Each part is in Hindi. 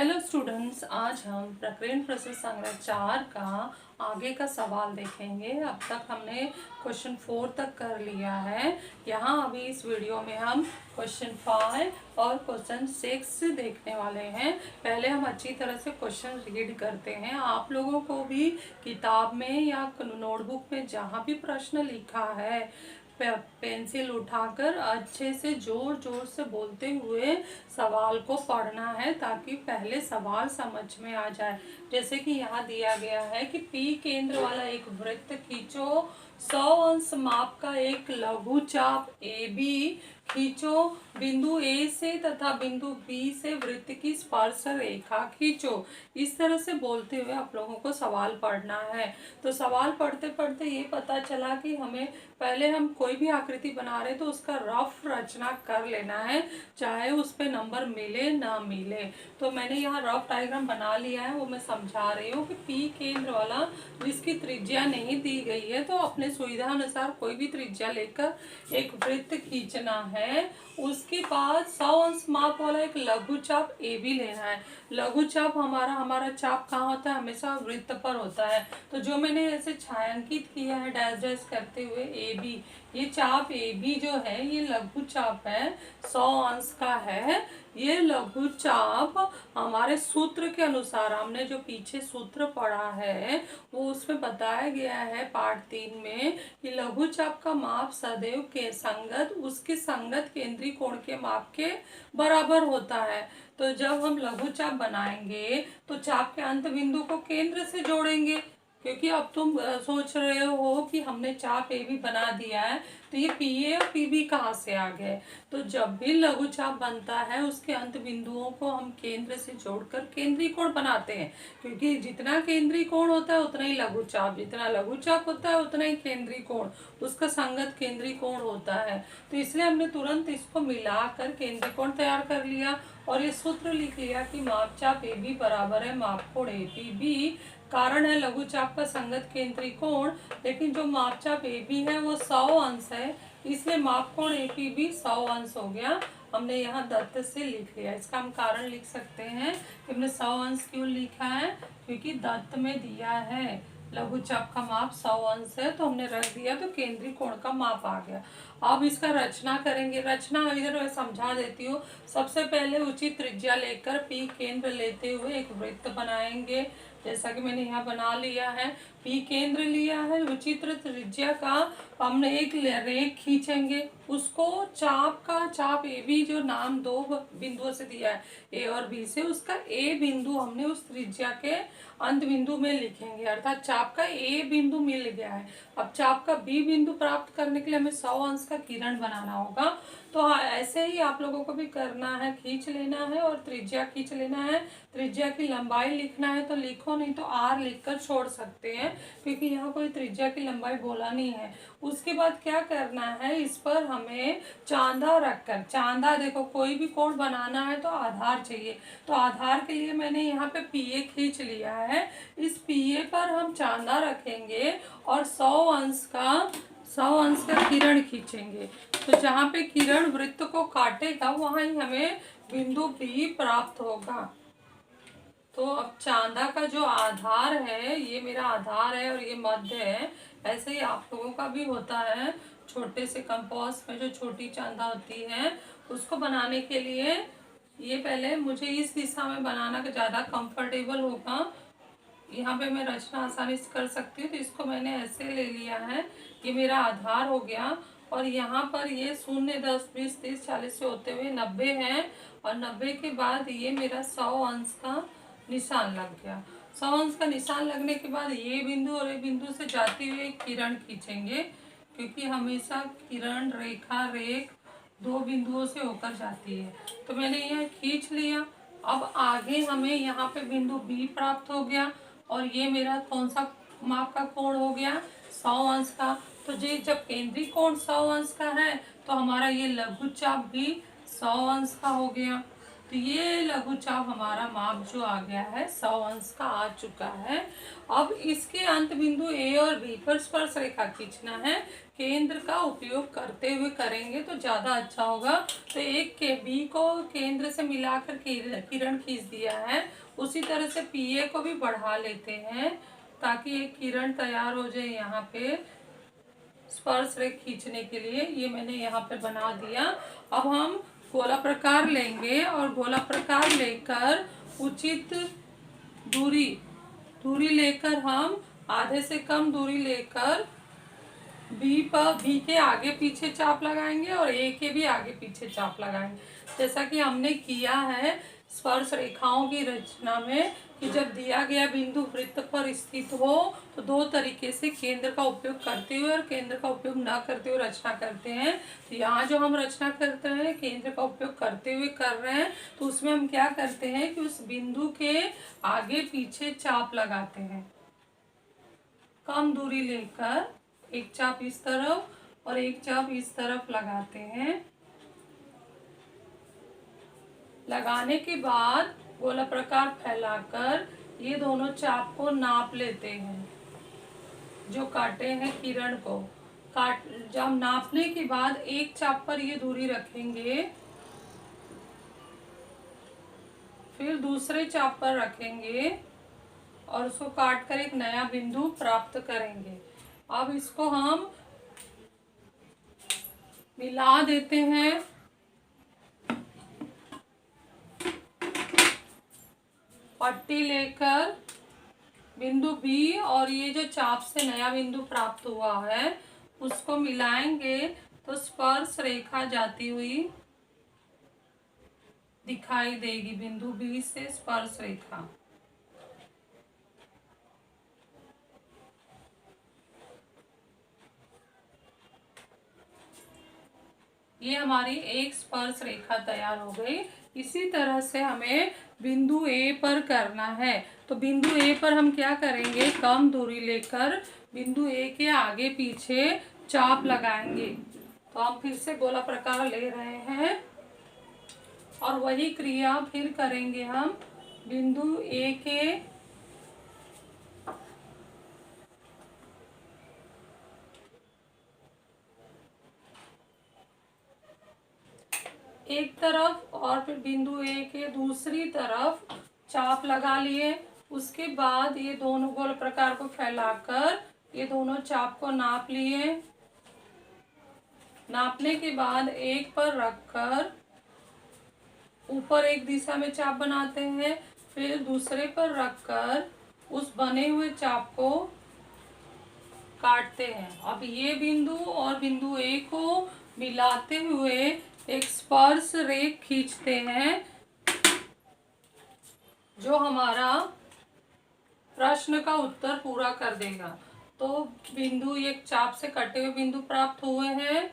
हेलो स्टूडेंट्स, आज हम प्रकीर्ण प्रश्न संग्रह 4 का आगे का सवाल देखेंगे। अब तक हमने क्वेश्चन 4 तक कर लिया है। यहाँ अभी इस वीडियो में हम क्वेश्चन 5 और क्वेश्चन 6 देखने वाले हैं। पहले हम अच्छी तरह से क्वेश्चन रीड करते हैं। आप लोगों को भी किताब में या नोटबुक में जहाँ भी प्रश्न लिखा है पेंसिल उठाकर अच्छे से जोर जोर से बोलते हुए सवाल को पढ़ना है, ताकि पहले सवाल समझ में आ जाए। जैसे कि यहाँ दिया गया है कि पी केंद्र वाला एक वृत्त खींचो, 100 अंश माप का एक लघु चाप ए बी खींचो, बिंदु ए से तथा बिंदु बी से वृत्त की स्पर्श रेखा खींचो। इस तरह से बोलते हुए आप लोगों को सवाल पढ़ना है। तो सवाल पढ़ते पढ़ते ये पता चला कि हमें पहले हम कोई भी आकृति बना रहे तो उसका रफ रचना कर लेना है, चाहे उस पे नंबर मिले ना मिले। तो मैंने यहाँ रफ डायग्राम बना लिया है, वो मैं समझा रही हूँ कि पी केंद्र वाला जिसकी त्रिज्या नहीं दी गई है, तो अपने सुविधा अनुसार कोई भी त्रिज्या लेकर एक वृत्त खींचना है। उसके बाद 100 अंश माप वाला एक लघु चाप ए बी लेना है। लघु चाप हमारा चाप कहाँ होता है? हमेशा वृत्त पर होता है। तो जो मैंने ऐसे छायांकित किया है डैश डैश करते हुए ए बी, ये चाप ए बी जो है ये लघु चाप है, 100 अंश का है। ये लघु चाप हमारे सूत्र के अनुसार, हमने जो पीछे सूत्र पढ़ा है वो उसमें बताया गया है पार्ट 3 में कि लघु चाप का माप सदैव के संगत उसके संगत केंद्रीय कोण के माप के बराबर होता है। तो जब हम लघु चाप बनाएंगे तो चाप के अंत बिंदु को केंद्र से जोड़ेंगे, क्योंकि अब तुम सोच रहे हो कि हमने चाप ए भी बना दिया है, तो ये पी ए और पी बी कहाँ से आ गए? तो जब भी लघु चाप बनता है उसके अंत बिंदुओं को हम केंद्र से जोड़कर केंद्रीय कोण बनाते हैं, क्योंकि जितना केंद्रीय कोण होता है उतना ही लघु चाप, जितना लघु चाप होता है उतना ही केंद्रीय कोण, उसका संगत केंद्रीय कोण होता है। तो इसलिए हमने तुरंत इसको मिलाकर केंद्रीय कोण तैयार कर लिया और ये सूत्र लिख लिया कि माप चाप ए बी बराबर है माप कोण ए पी बी। कारण है लघु चाप का संगत केंद्रीय कोण, लेकिन जो मापचाप ए बी है वो 100 अंश है, इसलिए माप कोण ए पी बी 100 अंश हो गया। हमने यहाँ दत्त से लिख लिया। इसका हम कारण लिख सकते हैं कि हमने 100 अंश क्यों लिखा है, क्योंकि दत्त में दिया है लघु चाप का माप 100 अंश है, तो हमने रख दिया तो केंद्रीय कोण का माप आ गया। अब इसका रचना करेंगे। रचना इधर समझा देती हूँ। सबसे पहले उचित त्रिज्या लेकर पी केंद्र लेते हुए एक वृत्त बनाएंगे, जैसा कि मैंने यहाँ बना लिया है। पी केंद्र लिया है, उचित त्रिज्या का हमने एक रेख खींचेंगे, उसको चाप ए बी जो नाम दो बिंदुओं से दिया है ए और बी से, उसका ए बिंदु हमने उस त्रिज्या के अंत बिंदु में लिखेंगे, अर्थात चाप का ए बिंदु मिल गया है। अब चाप का बी बिंदु प्राप्त करने के लिए हमें 100 अंश का किरण बनाना होगा। तो हाँ, ऐसे ही आप लोगों को भी करना है, खींच लेना है और त्रिज्या खींच लेना है। त्रिज्या की लंबाई लिखना है तो लिखो, नहीं तो आर लिखकर छोड़ सकते हैं, क्योंकि यहाँ कोई त्रिज्या की लंबाई बोला नहीं है। उसके बाद क्या करना है, इस पर हमें चांदा रखकर, चांदा देखो कोई भी कोण बनाना है तो आधार चाहिए, तो आधार के लिए मैंने यहाँ पे पी ए खींच लिया है। इस पी ए पर हम चांदा रखेंगे और 100 अंश का किरण खींचेंगे। तो जहाँ पे किरण वृत्त को काटेगा वहाँ ही हमें बिंदु बी प्राप्त होगा। तो अब चांदा का जो आधार है, ये मेरा आधार है और ये मध्य है। ऐसे ही आप लोगों का भी होता है। छोटे से कंपास में जो छोटी चांदा होती है उसको बनाने के लिए ये पहले मुझे इस दिशा में बनाना ज़्यादा कंफर्टेबल होगा। यहाँ पे मैं रचना आसानी से कर सकती हूँ, तो इसको मैंने ऐसे ले लिया है। ये मेरा आधार हो गया और यहाँ पर ये 0, 10, 20, 30, 40 से होते हुए 90 है, और 90 के बाद ये मेरा 100 अंश का निशान लग गया। 100 अंश का निशान लगने के बाद ये बिंदु और ये बिंदु से जाती हुई किरण खींचेंगे, क्योंकि हमेशा किरण रेख दो बिंदुओं से होकर जाती है। तो मैंने यह खींच लिया। अब आगे हमें यहाँ पे बिंदु बी प्राप्त हो गया और ये मेरा कौन सा माप का कोण हो गया? 100 अंश का। तो ये जब केंद्रीय कोण 100 अंश का है तो हमारा ये लघु चाप भी 100 अंश का हो गया। तो ये लघु चाप हमारा माप जो आ गया है 100 अंश का आ चुका है। अब इसके अंत बिंदु ए और बी पर स्पर्श रेखा खींचना है। केंद्र का उपयोग करते हुए करेंगे तो ज़्यादा अच्छा होगा। तो एक के बी को केंद्र से मिलाकर किरण खींच दिया है, उसी तरह से पी ए को भी बढ़ा लेते हैं ताकि एक किरण तैयार हो जाए यहाँ पे स्पर्श रेखा खींचने के लिए। ये मैंने यहाँ पे बना दिया। अब हम गोला प्रकार लेंगे और गोला प्रकार लेकर उचित दूरी लेकर हम आधे से कम दूरी लेकर बी के आगे पीछे चाप लगाएंगे और ए के भी आगे पीछे चाप लगाएंगे, जैसा कि हमने किया है स्पर्श रेखाओं की रचना में कि जब दिया गया बिंदु वृत्त पर स्थित हो तो दो तरीके से केंद्र का उपयोग करते हुए और केंद्र का उपयोग न करते हुए रचना करते हैं। तो यहाँ जो हम रचना करते हैं केंद्र का उपयोग करते हुए कर रहे हैं, तो उसमें हम क्या करते हैं कि उस बिंदु के आगे पीछे चाप लगाते हैं। कम दूरी लेकर एक चाप इस तरफ और एक चाप इस तरफ लगाते हैं। लगाने के बाद गोला प्रकार फैलाकर ये दोनों चाप को नाप लेते हैं, जो काटे हैं किरण को जब नापने के बाद एक चाप पर ये दूरी रखेंगे, फिर दूसरे चाप पर रखेंगे और उसको काट कर एक नया बिंदु प्राप्त करेंगे। अब इसको हम मिला देते हैं। पट्टी लेकर बिंदु बी और ये जो चाप से नया बिंदु प्राप्त हुआ है उसको मिलाएंगे तो स्पर्श रेखा जाती हुई दिखाई देगी। बिंदु बी से स्पर्श रेखा ये हमारी एक स्पर्श रेखा तैयार हो गई। इसी तरह से हमें बिंदु ए पर करना है। तो बिंदु ए पर हम क्या करेंगे, कम दूरी लेकर बिंदु ए के आगे पीछे चाप लगाएंगे। तो हम फिर से गोला प्रकार ले रहे हैं और वही क्रिया फिर करेंगे हम बिंदु ए के एक तरफ और फिर बिंदु ए के दूसरी तरफ चाप लगा लिए। उसके बाद ये दोनों गोल प्रकार को फैलाकर ये दोनों चाप को नाप लिए। नापने के बाद एक पर रखकर ऊपर एक दिशा में चाप बनाते हैं, फिर दूसरे पर रखकर उस बने हुए चाप को काटते हैं। अब ये बिंदु और बिंदु ए को मिलाते हुए एक स्पर्श रेखा खींचते हैं जो हमारा प्रश्न का उत्तर पूरा कर देगा। तो बिंदु एक चाप से कटे हुए बिंदु प्राप्त हुए हैं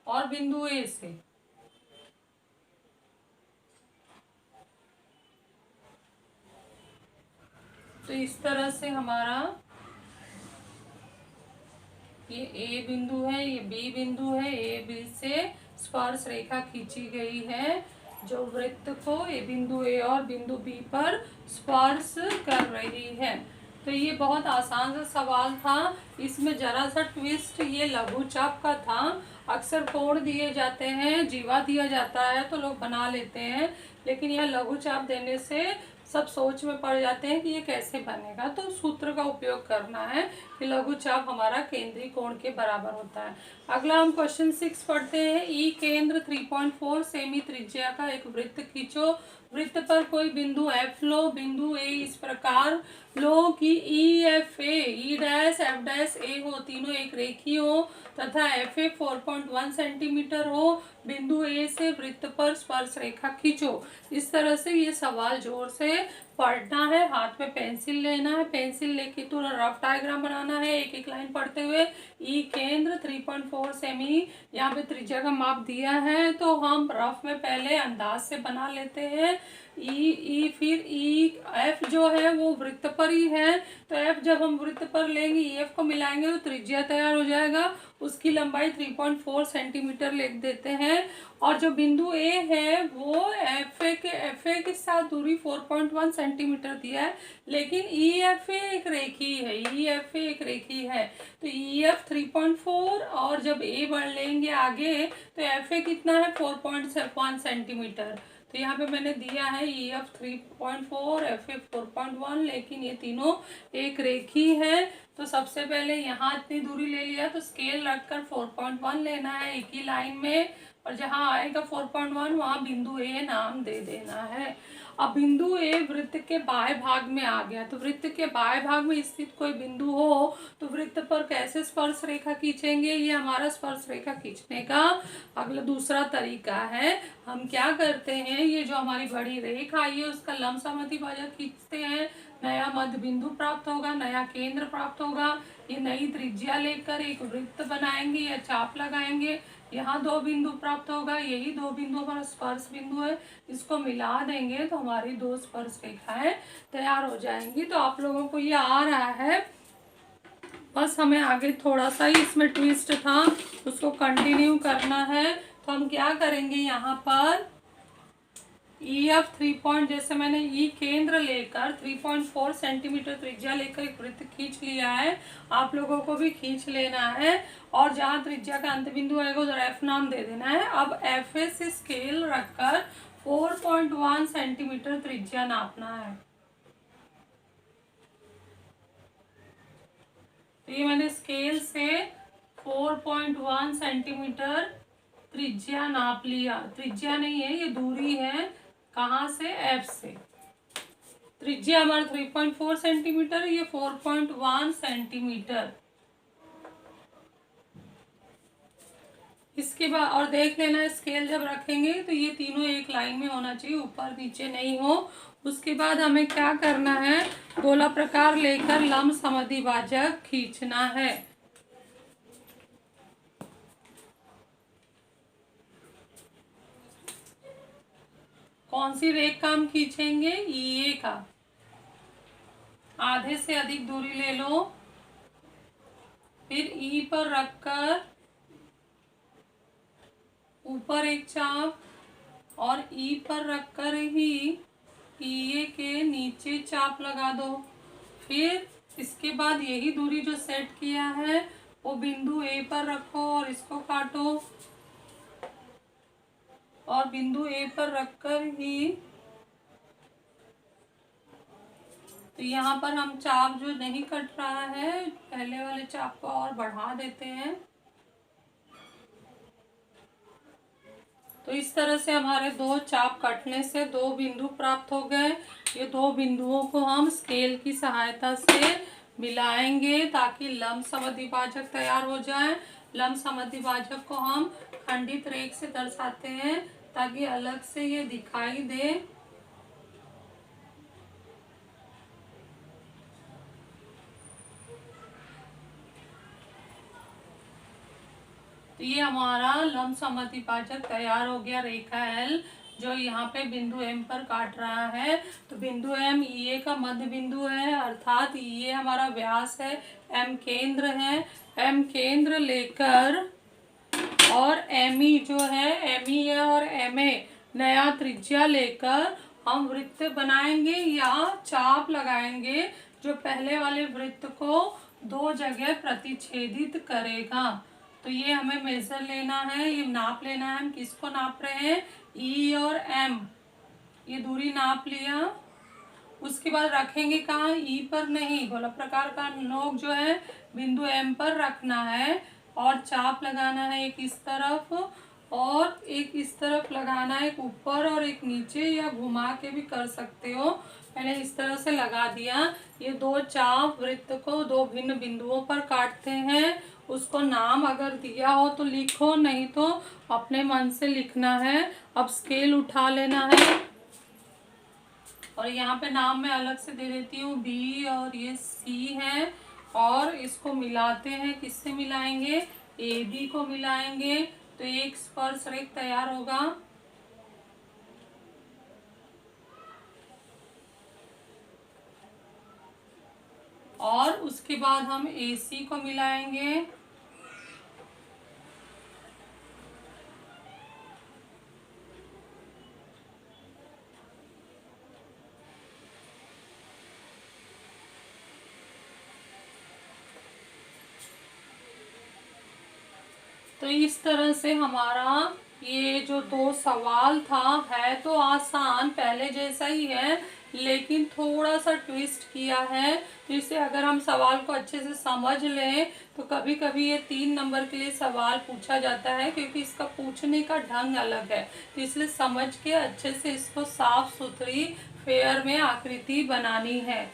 और बिंदु ए से तो इस तरह से हमारा ये ए बिंदु है, ये बी बिंदु है। ए बी से स्पर्श रेखा खींची गई है जो वृत्त को ए बिंदु ए और बिंदु बी पर स्पर्श कर रही है। तो ये बहुत आसान सा सवाल था। इसमें जरा सा ट्विस्ट ये लघु चाप का था। अक्सर कोण दिए जाते हैं, जीवा दिया जाता है तो लोग बना लेते हैं, लेकिन यह लघु चाप देने से सब सोच में पड़ जाते हैं कि ये कैसे बनेगा। तो सूत्र का उपयोग करना है कि लघु चाप हमारा केंद्रीय कोण के बराबर होता है। अगला हम क्वेश्चन 6 पढ़ते हैं। ई केंद्र 3.4 सेमी त्रिज्या का एक वृत्त खींचो। वृत्त पर कोई बिंदु एफ लो। बिंदु ए इस प्रकार लो कि E F A, E dash F dash A हो, तीनों एक रेखीय हो तथा एफ ए 4.1 सेंटीमीटर हो। बिंदु ए से वृत्त पर स्पर्श रेखा खींचो। इस तरह से ये सवाल जोर से पढ़ना है, हाथ में पेंसिल लेना है, पेंसिल लेके तो रफ डायग्राम बनाना है एक एक लाइन पढ़ते हुए। ई केंद्र 3.4 सेमी, यहाँ पे त्रिज्या का माप दिया है तो हम रफ में पहले अंदाज से बना लेते हैं। ई फिर ई एफ जो है वो वृत्त पर ही है, तो एफ जब हम वृत्त पर लेंगे ई एफ को मिलाएंगे तो त्रिज्या तैयार हो जाएगा। उसकी लंबाई 3.4 सेंटीमीटर लिख देते हैं। और जो बिंदु ए है वो एफ ए के साथ दूरी 4.1 सेंटीमीटर दिया है, लेकिन ई एफ एक रेखी है, ई एफ एक रेखी है, तो ई एफ 3.4 और जब ए बढ़ लेंगे आगे तो एफ ए कितना है 4.1 सेंटीमीटर। तो यहाँ पे मैंने दिया है ई एफ 3.4, एफ ए 4.1, लेकिन ये तीनों एक रेखी है। तो सबसे पहले यहाँ इतनी दूरी ले लिया तो स्केल रखकर 4.1 लेना है एक ही लाइन में, और जहाँ आएगा 4.1 वहाँ बिंदु ए नाम दे देना है। अब बिंदु ए वृत्त के बाएं भाग में आ गया, तो वृत्त के बाएं भाग में स्थित कोई बिंदु हो तो वृत्त पर कैसे स्पर्श रेखा खींचेंगे, ये हमारा स्पर्श रेखा खींचने का अगला दूसरा तरीका है। हम क्या करते हैं, ये जो हमारी बड़ी रेखा आई है उसका लंब समद्विभाजक खींचते हैं, नया मध्य बिंदु प्राप्त होगा, नया केंद्र प्राप्त होगा। ये नई त्रिज्या लेकर एक वृत्त बनाएंगे या चाप लगाएंगे, यहाँ दो बिंदु प्राप्त होगा, यही दो बिंदु हमारा स्पर्श बिंदु है, इसको मिला देंगे तो हमारी दो स्पर्श रेखाएं तैयार हो जाएंगी। तो आप लोगों को ये आ रहा है, बस हमें आगे थोड़ा सा ही इसमें ट्विस्ट था उसको कंटिन्यू करना है। तो हम क्या करेंगे, यहाँ पर ई एफ 3 जैसे मैंने ई केंद्र लेकर 3.4 सेंटीमीटर त्रिज्या लेकर एक वृत्त खींच लिया है, आप लोगों को भी खींच लेना है, और जहाँ त्रिज्या का अंत बिंदु आएगा उधर एफ नाम दे देना है। अब एफ ए से स्केल रखकर 4.1 सेंटीमीटर त्रिज्या नापना है। तो ये मैंने स्केल से 4.1 सेंटीमीटर त्रिज्या नाप लिया, त्रिज्या नहीं है ये दूरी है, कहाँ से, एफ से। त्रिज्या हमारा 3.4 सेंटीमीटर, ये 4.1 सेंटीमीटर। इसके बाद और देख लेना स्केल जब रखेंगे तो ये तीनों एक लाइन में होना चाहिए, ऊपर नीचे नहीं हो। उसके बाद हमें क्या करना है, गोला प्रकार लेकर लंब समद्विभाजक खींचना है। कौन सी रेखा हम खींचेंगे, ई ए का। आधे से अधिक दूरी ले लो, फिर ई पर रखकर ऊपर एक चाप और ई पर रखकर ही ई ए के नीचे चाप लगा दो। फिर इसके बाद यही दूरी जो सेट किया है वो बिंदु ए पर रखो और इसको काटो, और बिंदु ए पर रखकर ही, तो यहाँ पर हम चाप जो नहीं कट रहा है पहले वाले चाप को और बढ़ा देते हैं। तो इस तरह से हमारे दो चाप कटने से दो बिंदु प्राप्त हो गए। ये दो बिंदुओं को हम स्केल की सहायता से मिलाएंगे ताकि लंब समद्विभाजक तैयार हो जाए। लंब समद्विभाजक को हम खंडित रेख से दर्शाते हैं ताकि अलग से ये दिखाई दे। तो ये हमारा लंब समद्विभाजक तैयार हो गया, रेखा एल जो यहाँ पे बिंदु एम पर काट रहा है। तो बिंदु एम ई ए का मध्य बिंदु है, अर्थात ई ए हमारा व्यास है, एम केंद्र है। एम केंद्र लेकर और एम ई जो है, एम ई और एम ए नया त्रिज्या लेकर हम वृत्त बनाएंगे या चाप लगाएंगे जो पहले वाले वृत्त को दो जगह प्रतिच्छेदित करेगा। तो ये हमें मेजर लेना है, ये नाप लेना है। हम किसको नाप रहे हैं, ई और एम, ये दूरी नाप लिया। उसके बाद रखेंगे कहाँ, ई पर नहीं, गोला प्रकार का नोक जो है बिंदु एम पर रखना है और चाप लगाना है एक इस तरफ और एक इस तरफ लगाना है, एक ऊपर और एक नीचे, या घुमा के भी कर सकते हो। मैंने इस तरह से लगा दिया। ये दो चाप वृत्त को दो भिन्न बिंदुओं पर काटते हैं। उसको नाम अगर दिया हो तो लिखो, नहीं तो अपने मन से लिखना है। अब स्केल उठा लेना है और यहाँ पे नाम मैं अलग से दे देती हूँ, बी और ये सी है, और इसको मिलाते हैं। किससे मिलाएंगे, ए बी को मिलाएंगे तो एक स्पर्श रेखा तैयार होगा। और उसके बाद हम AC को मिलाएंगे। तो इस तरह से हमारा ये जो दो सवाल था, है तो आसान, पहले जैसा ही है, लेकिन थोड़ा सा ट्विस्ट किया है। तो इसे अगर हम सवाल को अच्छे से समझ लें तो कभी कभी ये 3 नंबर के लिए सवाल पूछा जाता है, क्योंकि इसका पूछने का ढंग अलग है। तो इसलिए समझ के अच्छे से इसको साफ सुथरी फेयर में आकृति बनानी है।